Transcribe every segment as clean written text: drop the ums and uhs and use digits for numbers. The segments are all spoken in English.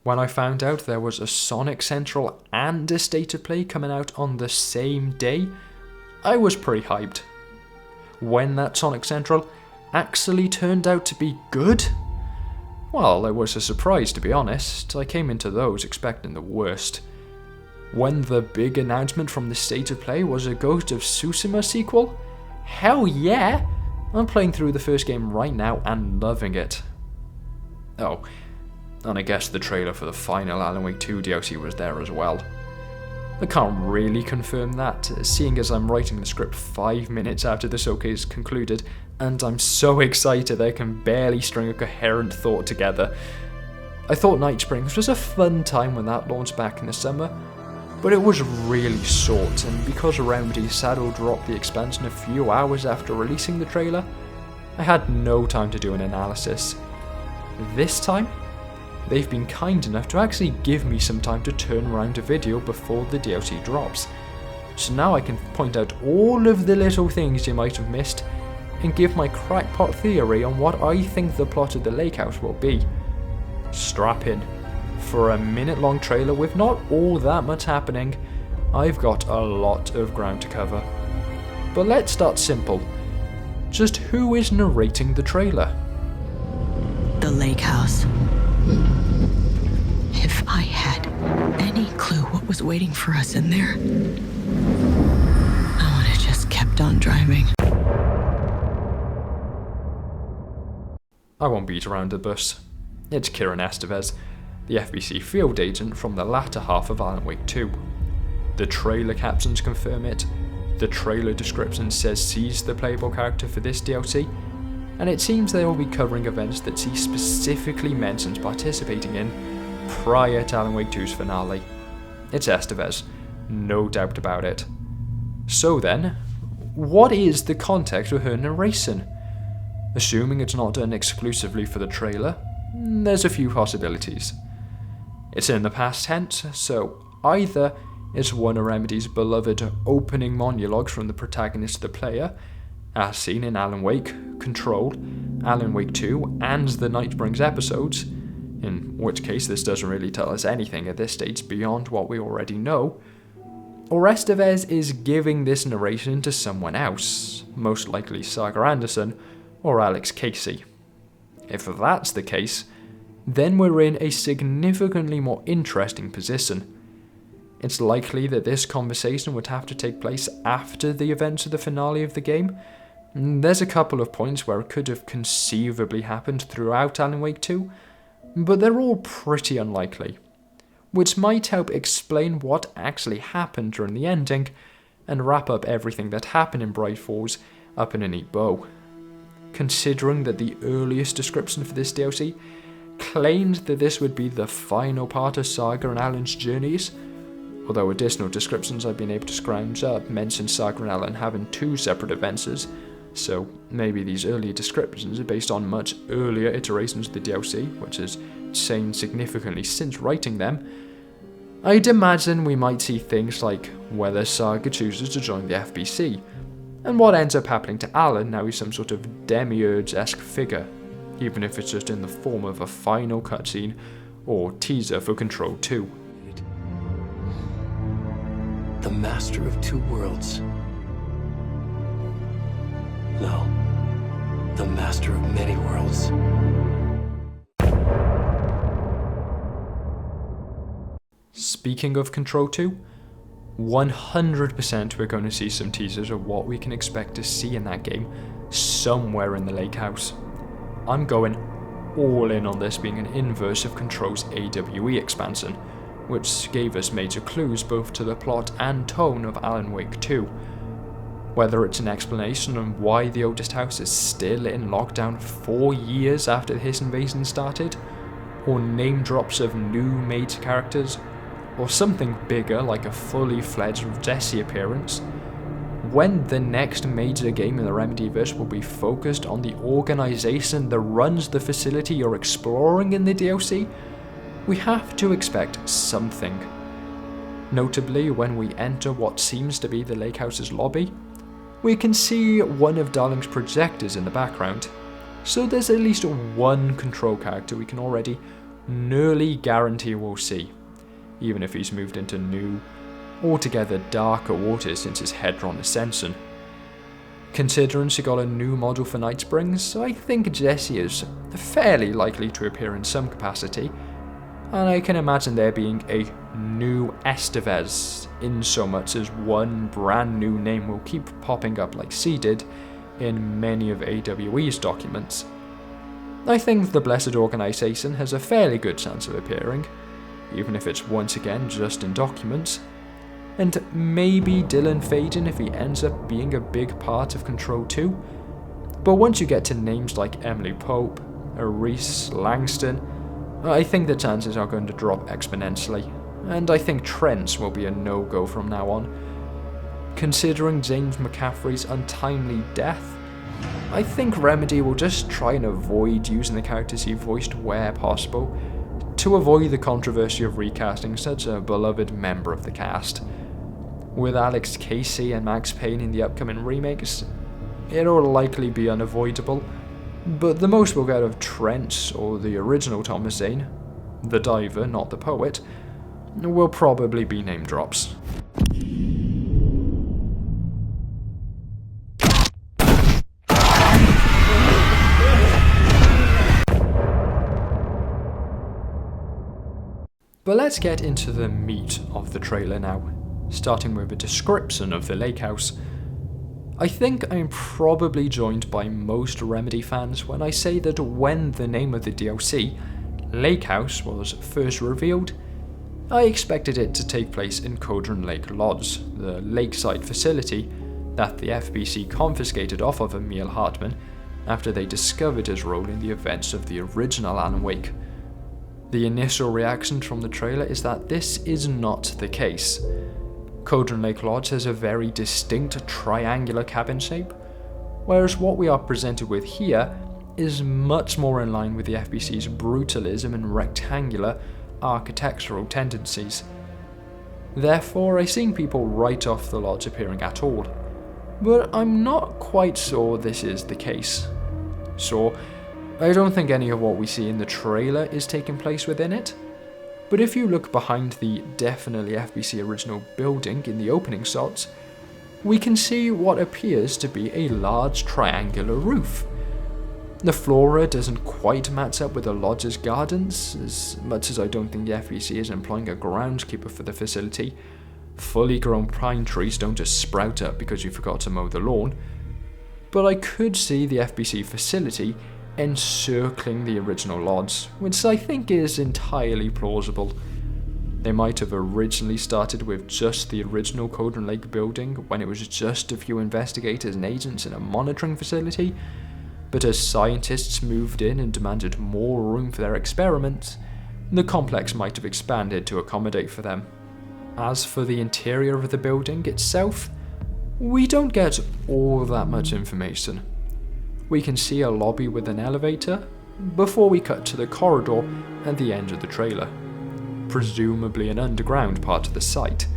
When I found out there was a Sonic Central and a State of Play coming out on the same day, I was pretty hyped. When that Sonic Central actually turned out to be good, well, it was a surprise, to be honest. I came into those expecting the worst. When the big announcement from the State of Play was a Ghost of Tsushima sequel, hell yeah! I'm playing through the first game right now and loving it. Oh, and I guess the trailer for the final Alan Wake 2 DLC was there as well. I can't really confirm that, seeing as I'm writing the script 5 minutes after the showcase concluded, and I'm so excited I can barely string a coherent thought together. I thought Night Springs was a fun time when that launched back in the summer, but it was really short, and because Remedy Saddle dropped the expansion a few hours after releasing the trailer, I had no time to do an analysis. This time, they've been kind enough to actually give me some time to turn around a video before the DLC drops. So now I can point out all of the little things you might have missed and give my crackpot theory on what I think the plot of the Lake House will be. Strap in. For a minute-long trailer with not all that much happening, I've got a lot of ground to cover. But let's start simple. Just who is narrating the trailer? The Lake House. If I had any clue what was waiting for us in there, I would have just kept on driving. I won't beat around the bush. It's Kieran Estevez, the FBC field agent from the latter half of Alan Wake 2. The trailer captions confirm it, the trailer description says she's the playable character for this DLC, and it seems they will be covering events that she specifically mentions participating in prior to Alan Wake 2's finale. It's Estevez, no doubt about it. So then, what is the context of her narration? Assuming it's not done exclusively for the trailer, there's a few possibilities. It's in the past tense, so either it's one of Remedy's beloved opening monologues from the protagonist to the player, as seen in Alan Wake, Control, Alan Wake 2, and the Night Springs episodes, in which case this doesn't really tell us anything at this stage beyond what we already know, or Estevez is giving this narration to someone else, most likely Saga Andersen or Alex Casey. If that's the case, then we're in a significantly more interesting position. It's likely that this conversation would have to take place after the events of the finale of the game. There's a couple of points where it could have conceivably happened throughout Alan Wake 2, but they're all pretty unlikely, which might help explain what actually happened during the ending and wrap up everything that happened in Bright Falls up in a neat bow. Considering that the earliest description for this DLC claimed that this would be the final part of Saga and Alan's journeys, although additional descriptions I've been able to scrounge up mention Saga and Alan having 2 separate adventures, so maybe these earlier descriptions are based on much earlier iterations of the DLC, which has changed significantly since writing them. I'd imagine we might see things like whether Saga chooses to join the FBC, and what ends up happening to Alan now he's some sort of demiurge-esque figure, even if it's just in the form of a final cutscene or teaser for Control 2. The master of 2 worlds. No, the master of many worlds. Speaking of Control 2, 100% we're going to see some teasers of what we can expect to see in that game somewhere in the Lake House. I'm going all in on this being an inverse of Control's AWE expansion, which gave us major clues both to the plot and tone of Alan Wake 2. Whether it's an explanation on why the oldest house is still in lockdown 4 years after his invasion started, or name drops of new major characters, or something bigger like a fully fledged Jesse appearance, when the next major game in the Remedyverse will be focused on the organization that runs the facility you're exploring in the DLC, we have to expect something. Notably, when we enter what seems to be the Lake House's lobby, we can see one of Darling's projectors in the background, so there's at least one Control character we can already nearly guarantee we'll see, even if he's moved into new, altogether darker waters since his Hedron ascension. Considering she got a new model for Night Springs, I think Jesse is fairly likely to appear in some capacity, and I can imagine there being a new Estevez, in so much as one brand new name will keep popping up like C did in many of AWE's documents. I think the Blessed Organization has a fairly good chance of appearing, even if it's once again just in documents, and maybe Dylan Faden if he ends up being a big part of Control 2, but once you get to names like Emily Pope, Reese Langston, I think the chances are going to drop exponentially, and I think Trent's will be a no-go from now on. Considering James McCaffrey's untimely death, I think Remedy will just try and avoid using the characters he voiced where possible, to avoid the controversy of recasting such a beloved member of the cast. With Alex Casey and Max Payne in the upcoming remakes, it'll likely be unavoidable, but the most we'll get of Trent or the original Thomas Zane, the diver, not the poet, will probably be name drops. But let's get into the meat of the trailer now, starting with a description of the lake house. I think I'm probably joined by most Remedy fans when I say that when the name of the DLC, Lake House, was first revealed, I expected it to take place in Cauldron Lake Lodge, the lakeside facility that the FBC confiscated off of Emil Hartman after they discovered his role in the events of the original Alan Wake. The initial reaction from the trailer is that this is not the case. Cauldron Lake Lodge has a very distinct triangular cabin shape, whereas what we are presented with here is much more in line with the FBC's brutalism and rectangular architectural tendencies. Therefore, I've seen people write off the lodge appearing at all, but I'm not quite sure this is the case. So, I don't think any of what we see in the trailer is taking place within it, but if you look behind the definitely FBC original building in the opening shots, we can see what appears to be a large triangular roof. The flora doesn't quite match up with the lodge's gardens, as much as I don't think the FBC is employing a groundskeeper for the facility. Fully grown pine trees don't just sprout up because you forgot to mow the lawn, but I could see the FBC facility encircling the original lodge, which I think is entirely plausible. They might have originally started with just the original Cauldron Lake building when it was just a few investigators and agents in a monitoring facility, but as scientists moved in and demanded more room for their experiments, the complex might have expanded to accommodate for them. As for the interior of the building itself, we don't get all that much information. We can see a lobby with an elevator before we cut to the corridor at the end of the trailer, presumably an underground part of the site.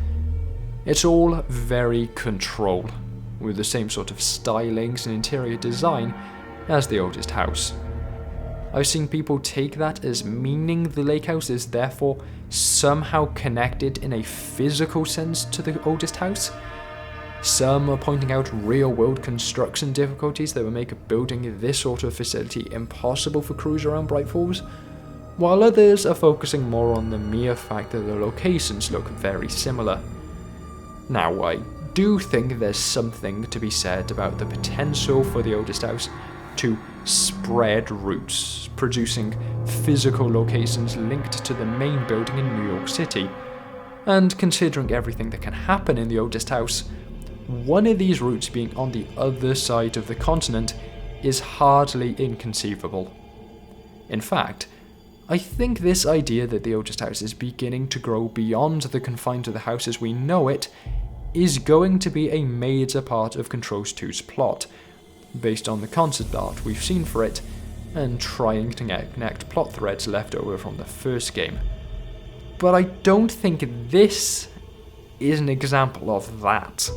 It's all very Control, with the same sort of stylings and interior design as the oldest house. I've seen people take that as meaning the lake house is therefore somehow connected in a physical sense to the oldest house. Some are pointing out real-world construction difficulties that would make building this sort of facility impossible for crews around Bright Falls, while others are focusing more on the mere fact that the locations look very similar. Now, I do think there's something to be said about the potential for the oldest house to spread roots, producing physical locations linked to the main building in New York City, and considering everything that can happen in the oldest house, one of these routes being on the other side of the continent is hardly inconceivable. In fact, I think this idea that the oldest house is beginning to grow beyond the confines of the house as we know it is going to be a major part of Control 2's plot, based on the concept art we've seen for it, and trying to connect plot threads left over from the first game. But I don't think this is an example of that.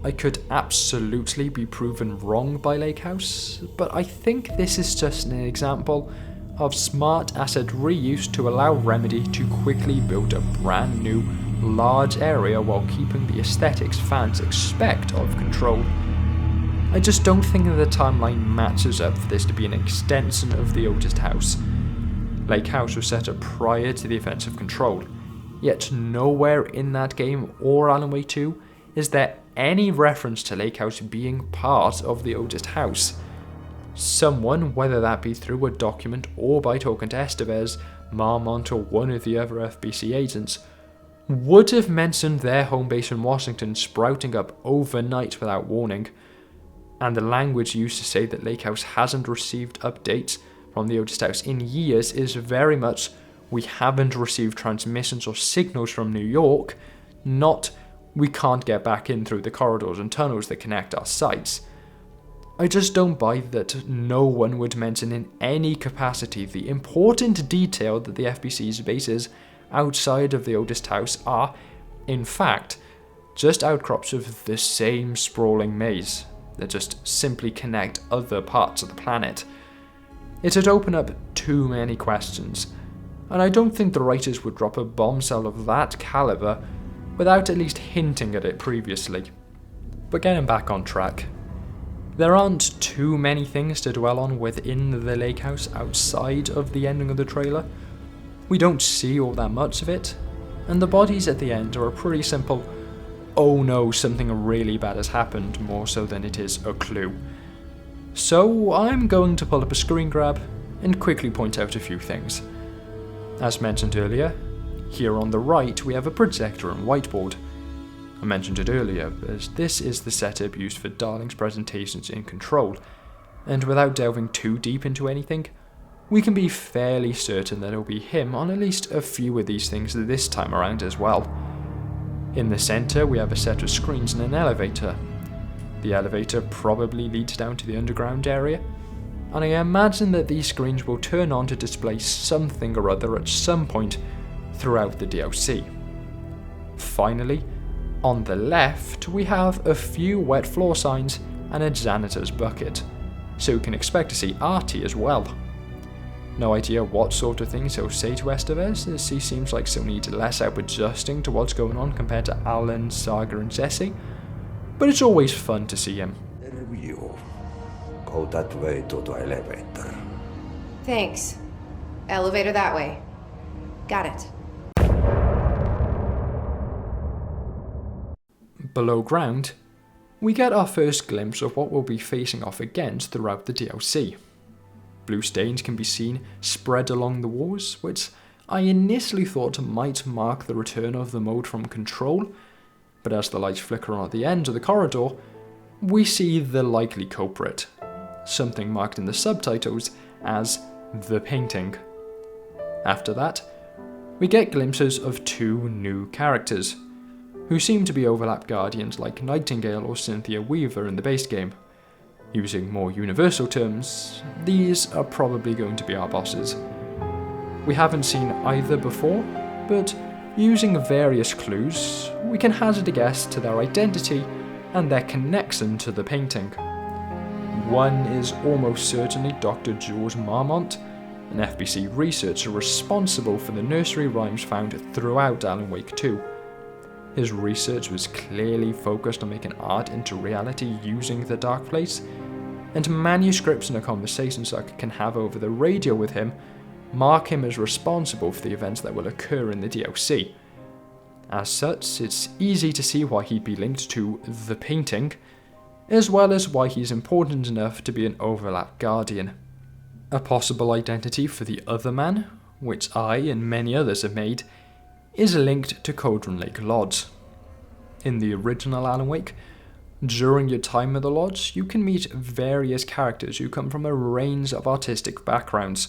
I could absolutely be proven wrong by Lake House, but I think this is just an example of smart asset reuse to allow Remedy to quickly build a brand new, large area while keeping the aesthetics fans expect of Control. I just don't think the timeline matches up for this to be an extension of the oldest house. Lake House was set up prior to the events of Control, yet nowhere in that game or Alan Wake 2 is there any reference to Lake House being part of the oldest house. Someone, whether that be through a document or by talking to Estevez, Marmont or one of the other FBC agents, would have mentioned their home base in Washington sprouting up overnight without warning, and the language used to say that Lake House hasn't received updates from the oldest house in years is very much "we haven't received transmissions or signals from New York," not "we can't get back in through the corridors and tunnels that connect our sites." I just don't buy that no one would mention in any capacity the important detail that the FBC's bases outside of the oldest house are, in fact, just outcrops of the same sprawling maze that just simply connect other parts of the planet. It'd open up too many questions, and I don't think the writers would drop a bombshell of that caliber without at least hinting at it previously. But getting back on track, there aren't too many things to dwell on within the lake house outside of the ending of the trailer. We don't see all that much of it, and the bodies at the end are a pretty simple, "oh no, something really bad has happened," more so than it is a clue. So I'm going to pull up a screen grab and quickly point out a few things. As mentioned earlier, here on the right we have a projector and whiteboard. I mentioned it earlier, as this is the setup used for Darling's presentations in Control, and without delving too deep into anything, we can be fairly certain that it'll be him on at least a few of these things this time around as well. In the centre we have a set of screens and an elevator. The elevator probably leads down to the underground area, and I imagine that these screens will turn on to display something or other at some point throughout the DLC. Finally, on the left we have a few wet floor signs and a janitor's bucket, so we can expect to see Artie as well. No idea what sort of things he'll say to Estevez, as he seems like he'll need less help adjusting to what's going on compared to Alan, Saga and Jesse, but it's always fun to see him. You go that way to the elevator. Thanks. Elevator that way. Got it. Below ground, we get our first glimpse of what we'll be facing off against throughout the DLC. Blue stains can be seen spread along the walls, which I initially thought might mark the return of the mode from Control, but as the lights flicker on at the end of the corridor, we see the likely culprit, something marked in the subtitles as "the painting." After that, we get glimpses of two new characters, who seem to be overlap guardians like Nightingale or Cynthia Weaver in the base game. Using more universal terms, these are probably going to be our bosses. We haven't seen either before, but using various clues, we can hazard a guess to their identity and their connection to the painting. One is almost certainly Dr. Jules Marmont, an FBC researcher responsible for the nursery rhymes found throughout Alan Wake 2. His research was clearly focused on making art into reality using the Dark Place, and manuscripts and a conversation Sucker can have over the radio with him mark him as responsible for the events that will occur in the DLC. As such, it's easy to see why he'd be linked to the painting, as well as why he's important enough to be an overlap guardian. A possible identity for the other man, which I and many others have made, is linked to Cauldron Lake Lodge. In the original Alan Wake, during your time at the lodge, you can meet various characters who come from a range of artistic backgrounds.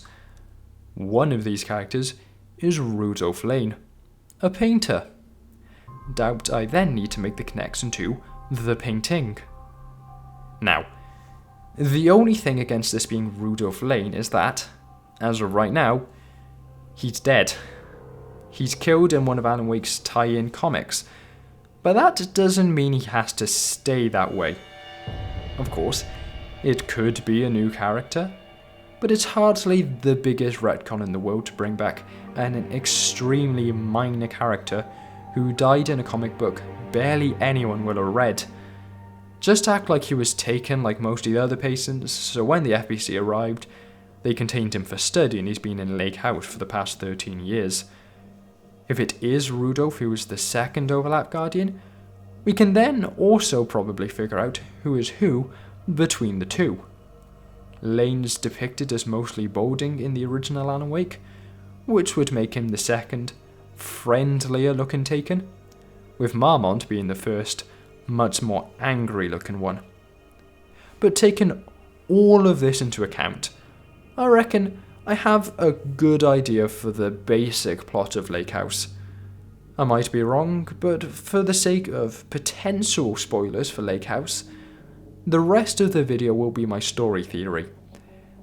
One of these characters is Rudolph Lane, a painter. Doubt I then need to make the connection to the painting. Now, the only thing against this being Rudolph Lane is that, as of right now, he's dead. He's killed in one of Alan Wake's tie-in comics, but that doesn't mean he has to stay that way. Of course, it could be a new character, but it's hardly the biggest retcon in the world to bring back an extremely minor character who died in a comic book barely anyone will have read. Just act like he was taken like most of the other patients, so when the FBC arrived, they contained him for study and he's been in Lake House for the past 13 years. If it is Rudolph who is the second overlap guardian, we can then also probably figure out who is who between the two. Lane's depicted as mostly balding in the original Alan Wake, which would make him the second, friendlier looking Taken, with Marmont being the first, much more angry looking one. But taking all of this into account, I reckon I have a good idea for the basic plot of Lake House. I might be wrong, but for the sake of potential spoilers for Lake House, the rest of the video will be my story theory.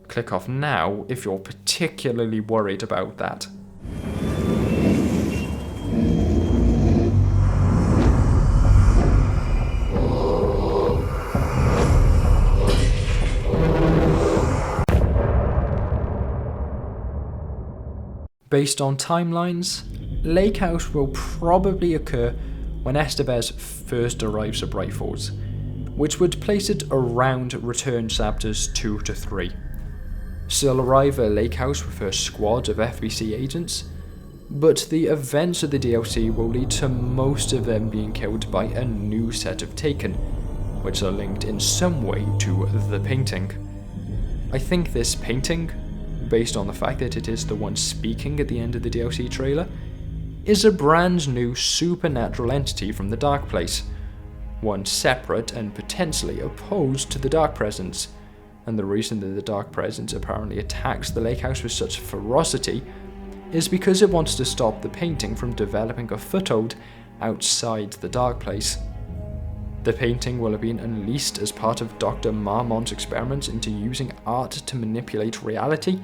Click off now if you're particularly worried about that. Based on timelines, Lake House will probably occur when Estevez first arrives at Bright Falls, which would place it around Return Chapters 2 to 3. She'll arrive at Lake House with her squad of FBC agents, but the events of the DLC will lead to most of them being killed by a new set of Taken, which are linked in some way to the painting. I think this painting, based on the fact that it is the one speaking at the end of the DLC trailer, is a brand new supernatural entity from the Dark Place, one separate and potentially opposed to the Dark Presence. And the reason that the Dark Presence apparently attacks the Lake House with such ferocity is because it wants to stop the painting from developing a foothold outside the Dark Place. The painting will have been unleashed as part of Dr. Marmont's experiments into using art to manipulate reality,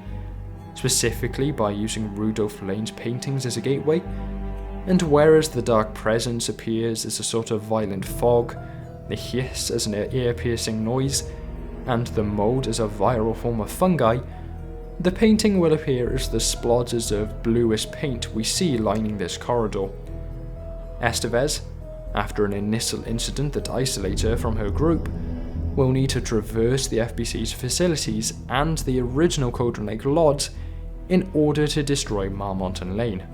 specifically by using Rudolph Lane's paintings as a gateway, and whereas the Dark Presence appears as a sort of violent fog, the hiss as an ear-piercing noise, and the mold as a viral form of fungi, the painting will appear as the splodges of bluish paint we see lining this corridor. Estevez, after an initial incident that isolates her from her group, will need to traverse the FBC's facilities and the original Cauldron Lake Lodge in order to destroy Marmont and Lane,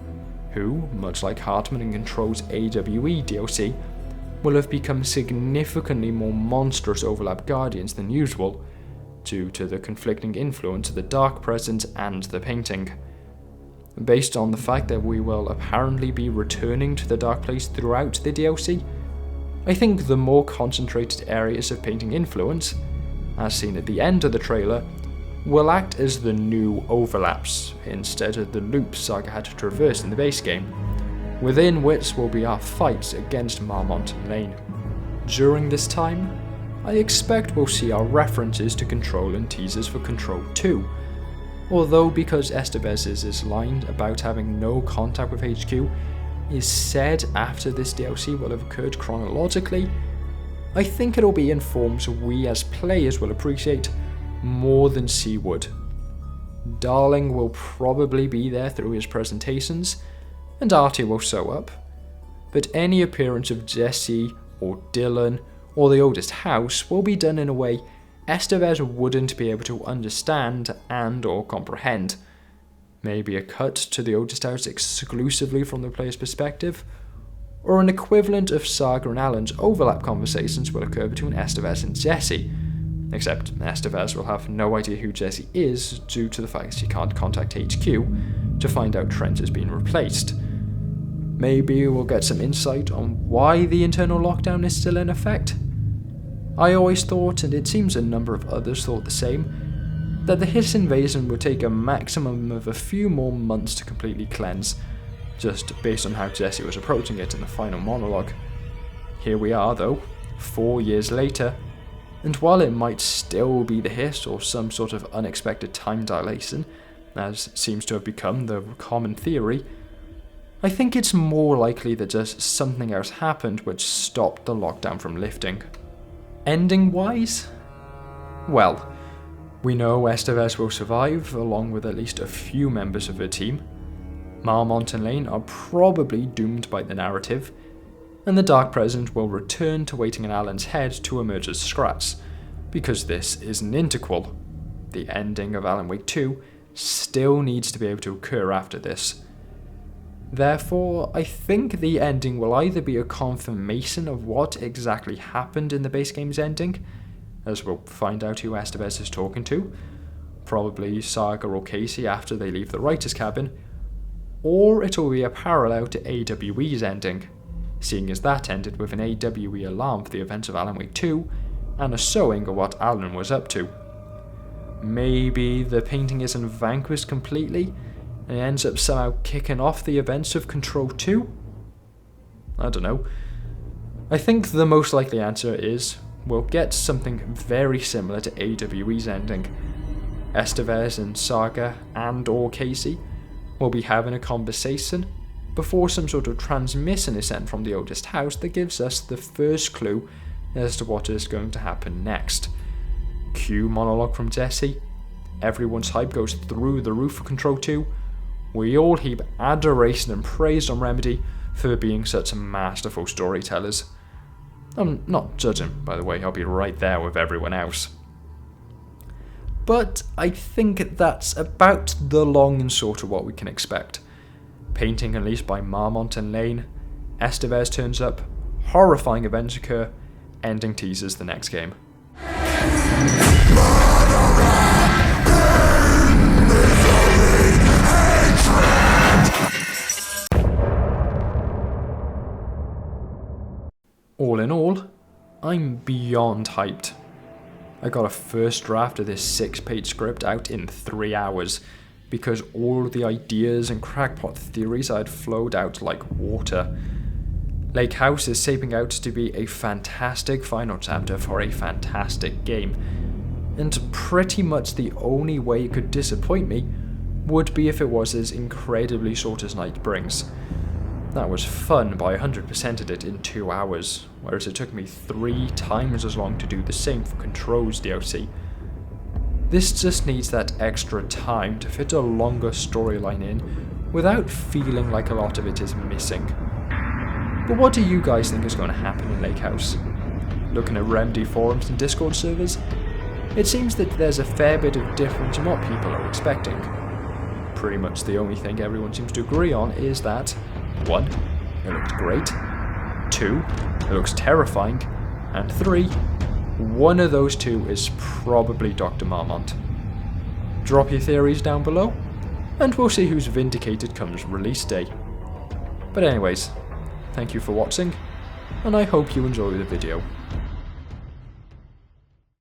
who, much like Hartman in Control's AWE DLC, will have become significantly more monstrous overlap guardians than usual, due to the conflicting influence of the Dark Presence and the painting. Based on the fact that we will apparently be returning to the Dark Place throughout the DLC, I think the more concentrated areas of painting influence, as seen at the end of the trailer, will act as the new overlaps instead of the loops Saga had to traverse in the base game, within which will be our fights against Marmont and Lane. During this time, I expect we'll see our references to Control and teasers for Control 2, although because Estevez's line about having no contact with HQ is said after this DLC will have occurred chronologically, I think it'll be in forms we as players will appreciate more than C would. Darling will probably be there through his presentations, and Artie will show up, but any appearance of Jesse or Dylan or the oldest house will be done in a way Estevez wouldn't be able to understand and or comprehend. Maybe a cut to the oldest house exclusively from the player's perspective, or an equivalent of Saga and Alan's overlap conversations will occur between Estevez and Jesse, except Estevez will have no idea who Jesse is due to the fact she can't contact HQ to find out Trent has been replaced. Maybe we'll get some insight on why the internal lockdown is still in effect. I always thought, and it seems a number of others thought the same, that the Hiss invasion would take a maximum of a few more months to completely cleanse, just based on how Jesse was approaching it in the final monologue. Here we are though, 4 years later, and while it might still be the Hiss or some sort of unexpected time dilation, as seems to have become the common theory, I think it's more likely that just something else happened which stopped the lockdown from lifting. Ending-wise? Well, We know Estevez will survive, along with at least a few members of her team. Marmont and Lane are probably doomed by the narrative, and the Dark Present will return to waiting in Alan's head to emerge as scraps, because this is an interquel. The ending of Alan Wake 2 still needs to be able to occur after this. Therefore, I think the ending will either be a confirmation of what exactly happened in the base game's ending, as we'll find out who Estevez is talking to, probably Saga or Casey after they leave the writer's cabin, or it'll be a parallel to AWE's ending, seeing as that ended with an AWE alarm for the events of Alan Wake 2 and a showing of what Alan was up to. Maybe the painting isn't vanquished completely and it ends up somehow kicking off the events of Control 2? I don't know. I think the most likely answer is we'll get something very similar to AWE's ending. Estevez and Saga and/or Casey will be having a conversation before some sort of transmission is sent from the oldest house that gives us the first clue as to what is going to happen next. Cue monologue from Jesse. Everyone's hype goes through the roof for Control 2. We all heap adoration and praise on Remedy for being such masterful storytellers. I'm not judging, by the way, I'll be right there with everyone else. But I think that's about the long and short of what we can expect. Painting unleashed by Marmont and Lane, Estevez turns up, horrifying events occur, ending teases the next game. All in all, I'm beyond hyped. I got a first draft of this 6-page script out in 3 hours, because all the ideas and crackpot theories I had flowed out like water. Lake House is shaping out to be a fantastic final chapter for a fantastic game, and pretty much the only way it could disappoint me would be if it was as incredibly short as Night Brings. That was fun, but I 100%ed it in 2 hours, whereas it took me 3 times as long to do the same for Control's DLC. This just needs that extra time to fit a longer storyline in without feeling like a lot of it is missing. But what do you guys think is going to happen in Lake House? Looking at Remedy forums and Discord servers, it seems that there's a fair bit of difference in what people are expecting. Pretty much the only thing everyone seems to agree on is that 1. It looked great. 2. It looks terrifying. And 3. One of those 2 is probably Dr. Marmont. Drop your theories down below, and we'll see who's vindicated comes release day. But anyways, thank you for watching, and I hope you enjoy the video.